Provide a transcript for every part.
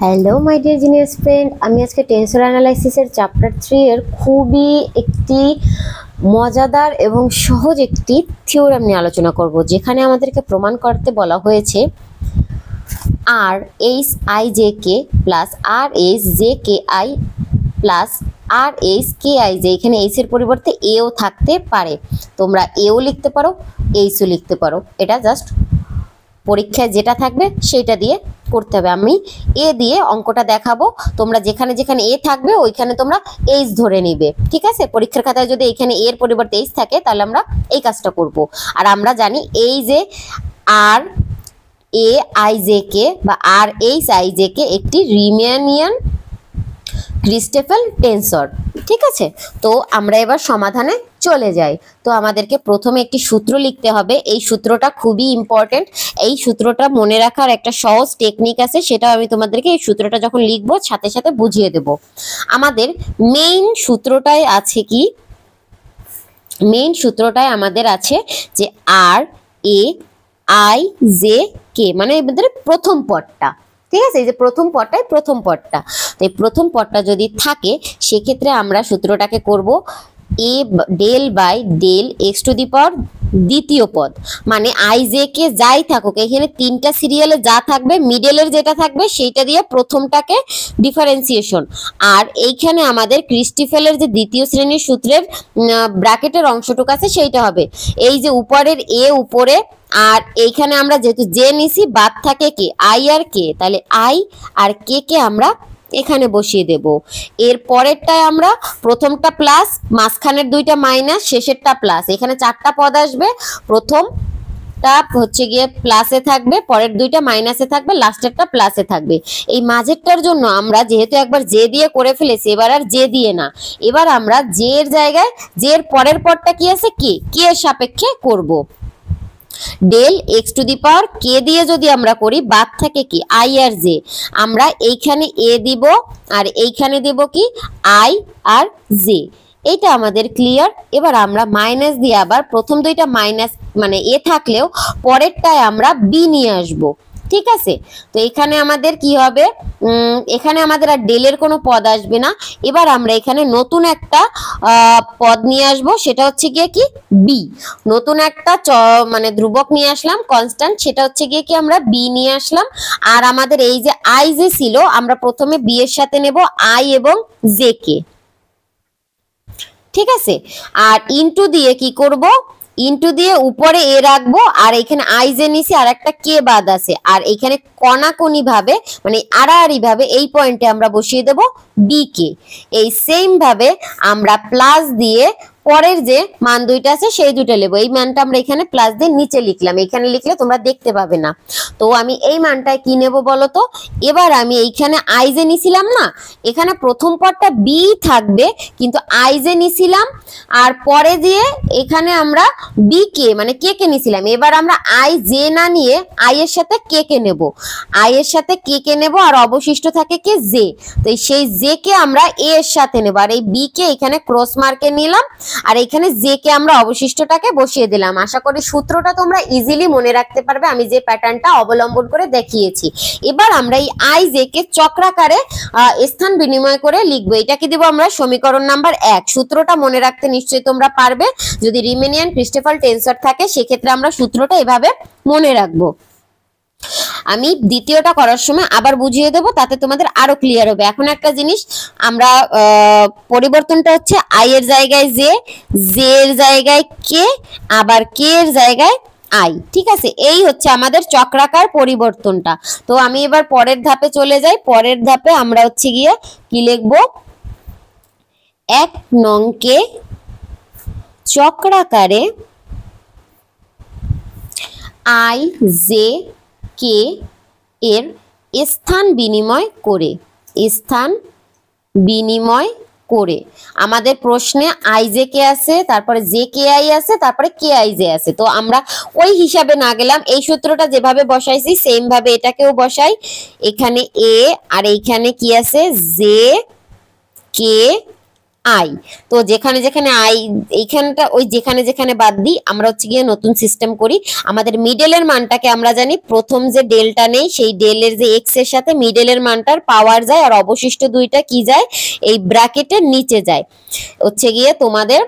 Hello my dear genius friend, আমি আজকে tensor অ্যানালাইসিসের chapter 3 এর খুবই একটি মজাদার এবং সহজ একটি থিওরাম নিয়ে আলোচনা করব, যেখানে আমাদেরকে প্রমাণ করতে বলা হয়েছে R H I J K plus R H J K I plus R H K I J. এখানে এইচ এর পরিবর্তে এও থাকতে পারে, তোমরা এও লিখতে পারো, এইচও লিখতে পারো। এটা জাস্ট পরীক্ষায় যেটা থাকবে সেটা দিয়ে করতে হবে। আমি এ দিয়ে অঙ্কটা দেখাবো, তোমরা যেখানে যেখানে এ থাকবে ওইখানে তোমরা এইচ ধরে নিবে, ঠিক আছে? পরীক্ষার খাতায় যদি এখানে এর পরিবর্তে এইচ থাকে তাহলে আমরা এই কাজটা করব। আর আমরা জানি এই যে আর এ আই জে কে বা আর এইচ আই জে কে একটি রিমেনিয়ান ক্রিস্টেফেল টেন্সর, ঠিক আছে? তো আমরা এবার সমাধানে চলে যাই। তো আমাদেরকে প্রথমে একটি সূত্র লিখতে হবে। এই সূত্রটা খুবই ইম্পর্টেন্ট। এই সূত্রটা মনে রাখার একটা সহজ টেকনিক আছে, সেটা আমি তোমাদেরকে এই সূত্রটা যখন লিখবো সাথে সাথে বুঝিয়ে দেব। আমাদের মেইন সূত্রটায় আছে কি? মেইন সূত্রটায় আমাদের আছে যে আর এ আই জে কে, মানে আমাদের প্রথম পদটা, ঠিক আছে? এই যে প্রথম পদটাই প্রথম পদটা, তো এই প্রথম পদটা যদি থাকে সেক্ষেত্রে আমরা সূত্রটাকে করব A del by del X to the power দ্বিতীয় পদ, মানে আই জে কে যাই থাকুক, এখানে তিনটা সিরিয়ালে যা থাকবে মিডলের যেটা থাকবে সেইটা দিয়ে প্রথমটাকে ডিফারেন্সিয়েশন। আর এইখানে আমাদের ক্রিস্টিফেলের যে দ্বিতীয় শ্রেণীর সূত্রের ব্র্যাকেটের অংশটুকু আছে সেইটা হবে এই যে উপরের এ উপরে, আর এইখানে আমরা যেহেতু জে নিছি বাদ থাকে কে, আই আর কে, তাহলে আই আর কে কে আমরা এখানে বসিয়ে দেব। এর পরেরটায় আমরা প্রথমটা প্লাস, মাঝখানের দুইটা মাইনাস, শেষেরটা প্লাস। এখানে চারটা পদ আসবে, প্রথমটা হচ্ছে গিয়ে প্লাসে থাকবে, পরের দুইটা মাইনাসে থাকবে, লাস্টেরটা প্লাসে থাকবে। এই মাঝেরটার জন্য আমরা যেহেতু একবার জে দিয়ে করে ফেলেছি, এবার আর জে দিয়ে না, এবার আমরা জে এর জায়গায় জে এর পরের পদটা কি আছে, কে, কে এর সাপেক্ষে করব। ডেল এক্স টু দি পাওয়ার কে দিয়ে যদি আমরা করি বাদ থাকে কি, আই আর জে। আমরা এইখানে এ দিব আর এইখানে দেব কি, আই আর জে। এইটা আমাদের ক্লিয়ার। এবার আমরা মাইনাস দিয়ে আবার প্রথম দুইটা মাইনাস মানে এ থাকলেও পরেরটায় আমরা বি নিয়ে আসবো, ঠিক আছে? তো এখানে আমাদের কি হবে, এখানে আমাদের আর ডেলের কোনো পদ আসবে না। এবার আমরা এখানে নতুন একটা পদ নিয়ে আসব, সেটা হচ্ছে গিয়ে কি, বি। নতুন একটা মানে ধ্রুবক নিয়ে আসলাম, কনস্ট্যান্ট, সেটা হচ্ছে গিয়ে কি আমরা বি নিয়ে আসলাম। আর আমাদের এই যে আই যে ছিল, আমরা প্রথমে বি এর সাথে নেব আই এবং জে কে, ঠিক আছে? আর ইনটু দিয়ে কি করব, ইনটু দিয়ে উপরে এ রাখবো, আর এখানে আই জে নিছি আর একটা কে বাদ আছে, আর এখানে কণাকণি ভাবে মানে আড়াআড়ি ভাবে এই পয়েন্টে আমরা বসিয়ে দেব বি কে। এই সেম ভাবে আমরা প্লাস দিয়ে পরের যে মান দুইটা আছে সেই দুটো নেব। এই মানটা আমরা এখানে প্লাস দিয়ে নিচে লিখলাম, এখানে লিখলে তোমরা দেখতে পাবে না। তো আমি এই মানটায় কি নেব বলো তো? এবার আমি এইখানে আই জে নিছিলাম না, এখানে প্রথম পদটা বি থাকবে কিন্তু আই জে নিছিলাম, আর পরে দিয়ে এখানে আমরা বি কে মানে কে কে নিছিলাম। এবার আমরা আই জে না নিয়ে আই এর সাথে কে কে নেব, আই এর সাথে কে কে নেব, আর অবশিষ্ট থাকে কে, জে। তো সেই জে কে আমরা এ এর সাথে নেব, আর এই বি কে এখানে ক্রস মার্কে নিলাম, আর এখানে জে কে আমরা অবশিষ্টটাকে বসিয়ে দিলাম। আশা করি সূত্রটা তোমরা ইজিলি মনে রাখতে পারবে, আমি যে প্যাটার্নটা অবলম্বন করে দেখিয়েছি। এবার আমরা এই আই জে কে চক্রাকারে স্থান বিনিময় করে লিখবো। এটাকে দেব আমরা সমীকরণ নাম্বার 1। সূত্রটা মনে রাখতে নিশ্চয়ই তোমরা পারবে। যদি রিমেনিয়ান ক্রিস্টেফেল টেন্সর থাকে সেক্ষেত্রে আমরা সূত্রটা এভাবে মনে রাখবো। আমি দ্বিতীয়টা করার সময় আবার বুঝিয়ে দেব, তাতে তোমাদের আরো ক্লিয়ার হবে। এখন একটা জিনিস, আমরা পরিবর্তনটা হচ্ছে আই এর জায়গায় জে, জে এর জায়গায় কে, আবার কে এর জায়গায় আই, ঠিক আছে? এই হচ্ছে আমাদের চক্রাকার পরিবর্তনটা। তো আমি এবার পরের ধাপে চলে যাই। পরের ধাপে আমরা হচ্ছে গিয়ে কি লিখবো, 1 নং কে চক্রাকারে আই জে কে এর স্থান বিনিময় করে, স্থান বিনিময় করে। আমাদের প্রশ্নে আই জে কে আছে, তারপরে জে কে আই আছে, তারপরে কে আই জে আছে। তো আমরা ওই হিসাবে না গেলাম, এই সূত্রটা যেভাবে বসাইছি সেম ভাবে এটাকেও বসাই। এখানে এ আর এইখানে কি আছে, জে কে আই। তো যেখানে যেখানে আই, এইখানটা ওই যেখানে যেখানে বাদ দিই আমরা হচ্ছে গিয়ে নতুন সিস্টেম করি। আমাদের মিডলের মানটাকে আমরা জানি প্রথম যে ডেলটা নেই সেই ডেলের যে এক্স এর সাথে মিডলের মানটার পাওয়ার যায়, আর অবশিষ্ট দুইটা কি যায়, এই ব্র্যাকেটের নিচে যায়। হচ্ছে গিয়ে তোমাদের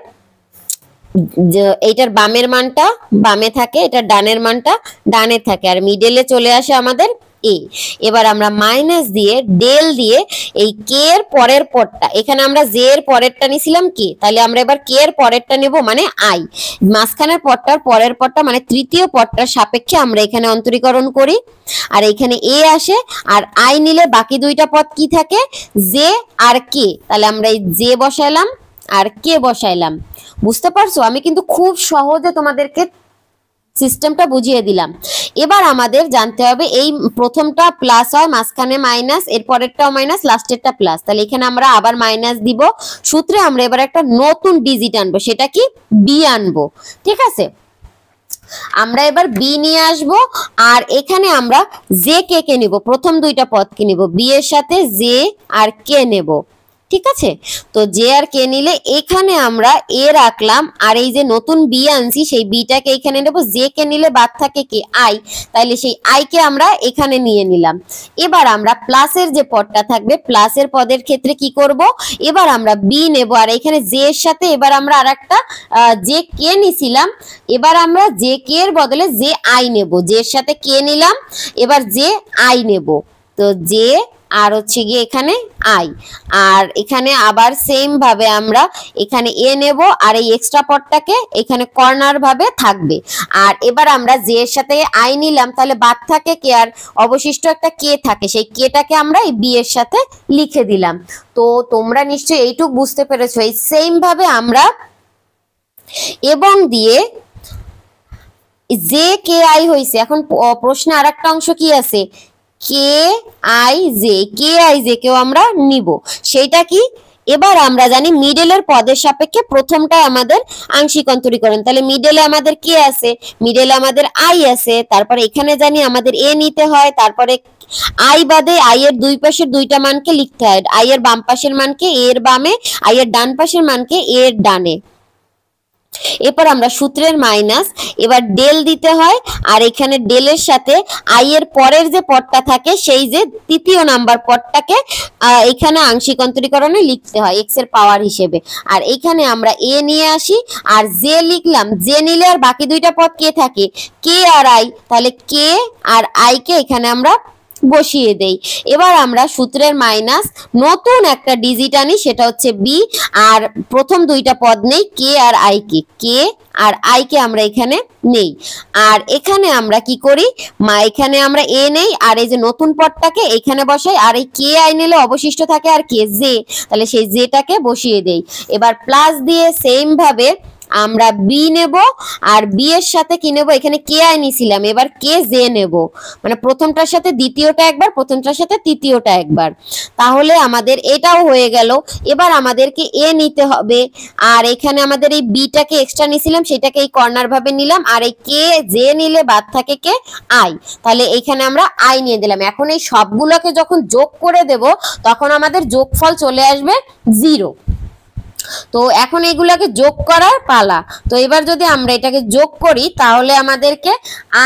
এইটার বামের মানটা বামে থাকে, এটার ডানের মানটা ডানে থাকে, আর মিডলে চলে আসে আমাদের এ। এবার আমরা মাইনাস দিয়ে ডেল দিয়ে এই কে এর পরের পদটা, এখানে আমরা জে এর পরেরটা নিছিলাম কে, তাহলে আমরা এবার কে এর পরেরটা নেব মানে আই। মাঝখানের পদটার পরের পদটা মানে তৃতীয় পদটার সাপেক্ষে আমরা এখানে অন্তরীকরণ করি, আর এখানে এ আসে, আর আই নিলে বাকি দুইটা পদ কি থাকে, জে আর কে। তাহলে আমরা এই জে বসাইলাম আর কে বসাইলাম। বুঝতে পারছো? আমি কিন্তু খুব সহজে তোমাদেরকে সিস্টেমটা বুঝিয়ে দিলাম। এবার আমাদের জানতে হবে এই প্রথমটা প্লাস হয়, মাঝখানে মাইনাস, এর পরেরটাও মাইনাস, লাস্টেরটা প্লাস। তাহলে এখানে আমরা আবার মাইনাস দিব। সূত্রে আমরা এবার একটা নতুন ডিজিট আনবো, সেটা কি বি আনবো। ঠিক আছে, আমরা এবার বি নিয়ে আসব, আর এখানে আমরা জে কে কে নিব, প্রথম দুইটা পদকে নিব, বি এর সাথে জে আর কে নেব। ঠিক আছে, তো জে আর কে নিলে এখানে আমরা এ রাখলাম, আর এই যে নতুন বি আনছি সেই বিটাকে এখানে নেব। জে কে নিলে বাদ থাকে কি আই, তাইলে সেই আই কে আমরা এখানে নিয়ে নিলাম। এবার আমরা প্লাসের যে পদটা থাকবে, প্লাসের পদের ক্ষেত্রে কি করব, এবার আমরা বি নেব, আর এখানে জে এর সাথে এবার আমরা আরেকটা জে কে নিছিলাম, এবার আমরা জে কে এর বদলে জে আই নেব। জে এর সাথে কে নিলাম, এবার জে আই নেব। তো জে আর হচ্ছে গিয়ে এখানে আই, আর এখানে আবার সেম ভাবে আমরা এখানে এ নেব, আর এই এক্সট্রা পদটাকে এখানে কর্নার ভাবে থাকবে। আর এবার আমরা জে এর সাথে আই নিলাম, তাহলে বাদ থাকে কে, আর অবশিষ্ট একটা কে থাকে, সেই কেটাকে আমরা এই বি এর সাথে লিখে দিলাম। তো তোমরা নিশ্চয়ই এইটুক বুঝতে পেরেছো। এই সেম ভাবে আমরা এবং দিয়ে জে কে আই হয়েছে। এখন প্রশ্নে আর একটা অংশ কি আছে, কে আই জে কেও আমরা নিব, সেইটা কি, এবার আমরা জানি মিডলের পদের সাপেক্ষে প্রথমটা আমাদের আংশিক অন্তরীকরণ। তাহলে মিডলে আমাদের কে আছে, মিডলে আমাদের আই আছে, তারপরে এখানে জানি আমাদের এ নিতে হয়, তারপরে আই বাদে আই এর দুই পাশের দুইটা মানকে লিখতে হয়, আই এর বাম পাশের মানকে এ এর বামে, আই এর ডান পাশের মানকে এ এর ডানে। এরপর আমরা সূত্রের মাইনাস, এবার ডেল দিতে হয়, আর এখানে ডেলের সাথে আই এর পরের যে পদটা থাকে সেই যে তৃতীয় নাম্বার পদটাকে এখানে আংশিক অন্তরীকরণে লিখতে হয় এক্স এর পাওয়ার হিসেবে। আর এখানে আমরা এ নিয়ে আসি, আর জে লিখলাম, জে নিলে আর বাকি দুইটা পদ কে থাকে, কে আর আই, তাহলে কে আর আই কে এখানে আমরা বসিয়ে দেই। এবার আমরা সূত্রের মাইনাস নতুন একটা ডিজিট আনি, সেটা হচ্ছে বি, আর প্রথম দুইটা পদ নেই কে আর I K, K R I K আমরা এখানে নেই। আর এখানে আমরা কি করি, এখানে আমরা এ নেই, আর এই যে নতুন পদটাকে এখানে বসাই, আর এই কে আই নিলে অবশিষ্ট থাকে আর কে জে, তাহলে সেই জেটাকে বসিয়ে দেই। এবার প্লাস দিয়ে সেম ভাবে আমরা বি নেব, আর বি এর সাথে কি নেব, এখানে কে আই নিছিলাম, এবার কে জে নেব, মানে প্রথমটার সাথে দ্বিতীয়টা একবার, প্রথমটার সাথে তৃতীয়টা একবার। তাহলে আমাদের এটাও হয়ে গেল। এবার আমাদেরকে এ নিতে হবে, আর এখানে আমাদের এই বিটাকে এক্সট্রা নিছিলাম সেটাকে এই কর্নার ভাবে নিলাম, আর এই কে জে নিলে বাদ থাকে কে আই, তাহলে এখানে আমরা আই নিয়ে দিলাম। এখন এই সবগুলোকে যখন যোগ করে দেব তখন আমাদের যোগফল চলে আসবে 0। তো এখন এগুলাকে যোগ করার পালা। তো এবার যদি আমরা এটাকে যোগ করি তাহলে আমাদেরকে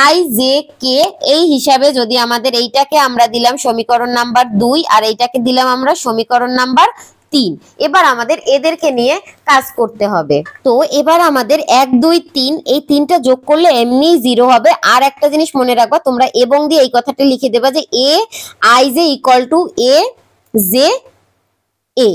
আই জে কে এই হিসাবে, যদি আমাদের এইটাকে আমরা দিলাম সমীকরণ নাম্বার 2 আর এইটাকে দিলাম আমরা সমীকরণ নাম্বার 3, এবার আমাদের এদেরকে নিয়ে কাজ করতে হবে। তো এবার আমাদের 1 2 3 এই তিনটা যোগ করলে এমনি 0 হবে। আর একটা জিনিস মনে রাখবা তোমরা, এবং দিয়ে এই কথাটা লিখে দেবা যে A I J equal to A J A,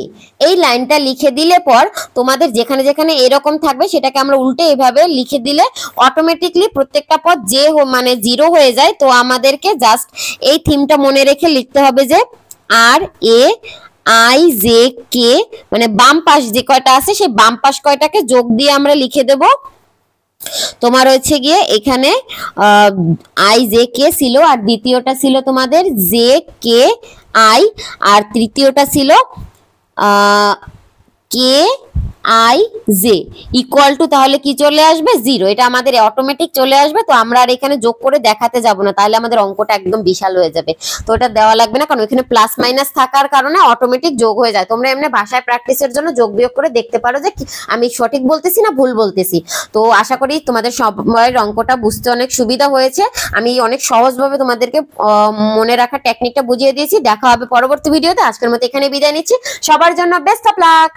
এই লাইনটা লিখে দিলে পর তোমাদের যেখানে যেখানে এরকম থাকবে সেটাকে আমরা উল্টে এভাবে লিখে দিলে অটোমেটিকলি প্রত্যেকটা পদ যে মানে 0 হয়ে যায়। তো আমাদেরকে জাস্ট এই থিমটা মনে রেখে লিখতে হবে যে আর এ আই জে কে, মানে বাম পাশ যে কয়টা আছে সেই বাম পাশ কয়টাকে যোগ দিয়ে আমরা লিখে দেব। তোমার হচ্ছে গিয়ে এখানে আই জে কে ছিল, আর দ্বিতীয়টা ছিল তোমাদের জে কে আই, আর তৃতীয়টা ছিল কে আই জে ইকুয়াল টু তাহলে কি চলে আসবে 0, এটা আমাদের অটোমেটিক চলে আসবে। তো আমরা আর এখানে যোগ করে দেখাতে যাব না, তাহলে আমাদের অঙ্কটা একদম বিশাল হয়ে যাবে। তো এটা দেওয়া লাগবে না, কারণ এখানে প্লাস মাইনাস থাকার কারণে অটোমেটিক যোগ হয়ে যায়। তোমরা এমনি ভাষায় প্র্যাকটিসের জন্য যোগ বিয়োগ করে দেখতে পারো যে আমি সঠিক বলতেছি না ভুল বলতেছি। তো আশা করি তোমাদের সবার অঙ্কটা বুঝতে অনেক সুবিধা হয়েছে। আমি অনেক সহজভাবে তোমাদেরকে মনে রাখার টেকনিকটা বুঝিয়ে দিয়েছি। দেখা হবে পরবর্তী ভিডিওতে। আজকের মতো এখানে বিদায় নিচ্ছি। সবার জন্য বেস্ট অফ লাক।